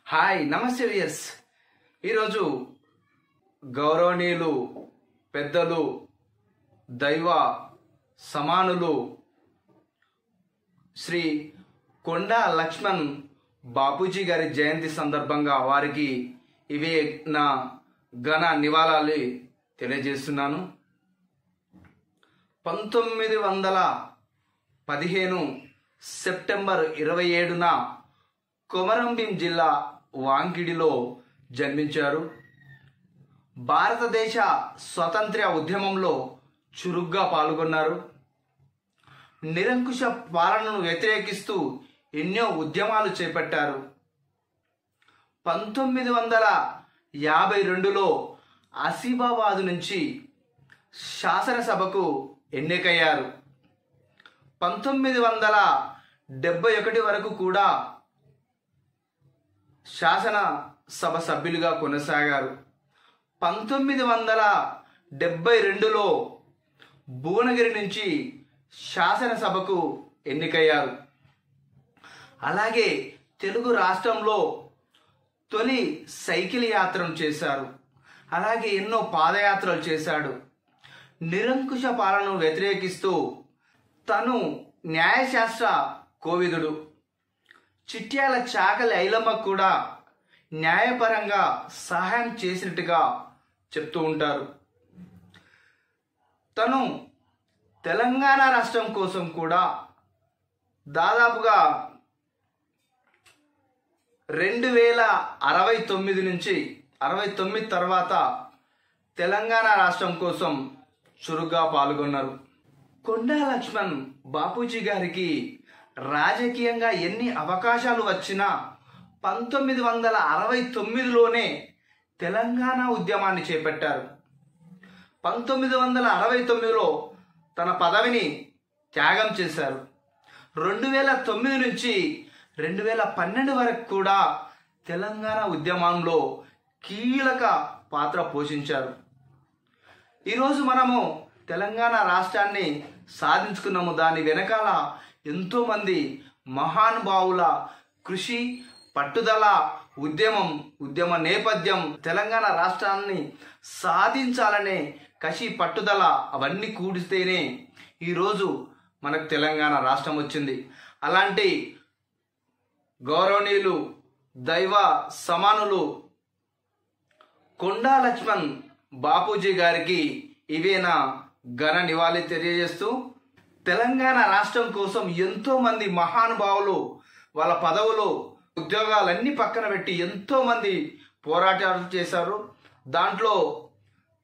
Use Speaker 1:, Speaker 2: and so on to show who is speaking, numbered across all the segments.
Speaker 1: Hi నమస్తే weirs. ఈరోజు గౌరవనీయులు పెద్దలు దైవ సమానులు శ్రీ కొండా లక్ష్మణ్ బాపూజీ గారి జయంతి సందర్భంగా వారికి ఇవే నా ఘన నివాళాలు తెలియజేస్తున్నాను. 1915 సెప్టెంబర్ 27న కొమరంభీం జిల్లా వాంకిడిలో జన్మించారు. భారతదేశ స్వతంత్ర ఉద్యమంలో చురుగ్గా పాల్గొన్నారు. నిరంకుశ పాలనను వ్యతిరేకిస్తూ ఎన్నో ఉద్యమాలు చేపట్టారు. 1952లో ఆసిఫాబాద్ నుంచి శాసనసభకు ఎన్నికయ్యారు. 1971 వరకు కూడా శాసనసభ సభ్యులుగా కొనసాగారు. 1972లో భువనగిరి నుంచి శాసనసభకు ఎన్నికయ్యారు. అలాగే తెలుగు రాష్ట్రంలో తొలి సైకిల్ యాత్రను చేశారు. అలాగే ఎన్నో పాదయాత్రలు చేశాడు. నిరంకుశ పాలనను వ్యతిరేకిస్తూ తను న్యాయశాస్త్ర కోవిదుడు. చిట్యాల చాకలి ఐలమ్మకు కూడా న్యాయపరంగా సహాయం చేసినట్టుగా చెప్తూ ఉంటారు. తను తెలంగాణ రాష్ట్రం కోసం కూడా దాదాపుగా 2069 నుంచి 69 తర్వాత తెలంగాణ రాష్ట్రం కోసం చురుగ్గా పాల్గొన్నారు. కొండా లక్ష్మణ్ బాపూజీ గారికి రాజకీయంగా ఎన్ని అవకాశాలు వచ్చినా 1969లోనే తెలంగాణ ఉద్యమాన్ని చేపట్టారు. 1969లో తన పదవిని త్యాగం చేశారు. 2009 నుంచి 2012 వరకు కూడా తెలంగాణ ఉద్యమంలో కీలక పాత్ర పోషించారు. ఈరోజు మనము తెలంగాణ రాష్ట్రాన్ని సాధించుకున్నాము. దాని వెనకాల ఎంతోమంది మహానుభావుల కృషి, పట్టుదల, ఉద్యమ నేపథ్యం, తెలంగాణ రాష్ట్రాన్ని సాధించాలనే కసి, పట్టుదల అవన్నీ కూడిస్తేనే ఈరోజు మనకు తెలంగాణ రాష్ట్రం వచ్చింది. అలాంటి గౌరవనీయులు దైవ సమానులు కొండా లక్ష్మణ్ బాపూజీ గారికి ఇవే నా ఘన నివాళి తెలియజేస్తూ, తెలంగాణ రాష్ట్రం కోసం ఎంతో మంది మహానుభావులు వాళ్ళ పదవులు, ఉద్యోగాలన్నీ పక్కన పెట్టి ఎంతో మంది పోరాటాలు చేశారు. దాంట్లో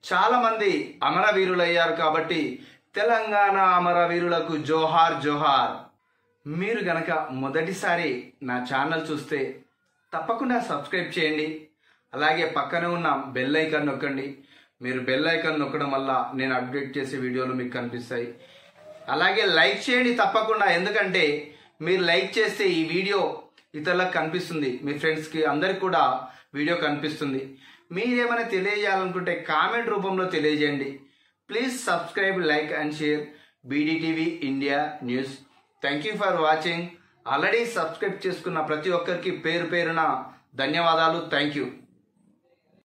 Speaker 1: చాలా మంది అమరవీరులయ్యారు. కాబట్టి తెలంగాణ అమరవీరులకు జోహార్ జోహార్. మీరు గనక మొదటిసారి నా ఛానల్ చూస్తే తప్పకుండా సబ్స్క్రైబ్ చేయండి. అలాగే పక్కనే ఉన్న బెల్ ఐకాన్ నొక్కండి. మీరు బెల్ ఐకాన్ నొక్కడం వల్ల నేను అప్డేట్ చేసే వీడియోలు మీకు కనిపిస్తాయి. అలాగే లైక్ చేయండి తప్పకుండా, ఎందుకంటే మీరు లైక్ చేస్తే ఈ వీడియో ఇతరులకు కనిపిస్తుంది, మీ ఫ్రెండ్స్కి అందరికి కూడా వీడియో కనిపిస్తుంది. మీరేమైనా తెలియజేయాలనుకుంటే కామెంట్ రూపంలో తెలియజేయండి. Please subscribe, like and share BDTV India news. Thank you for watching. Already subscribe చేసుకున్న ప్రతి ఒక్కరికి పేరు పేరున ధన్యవాదాలు. Thank you.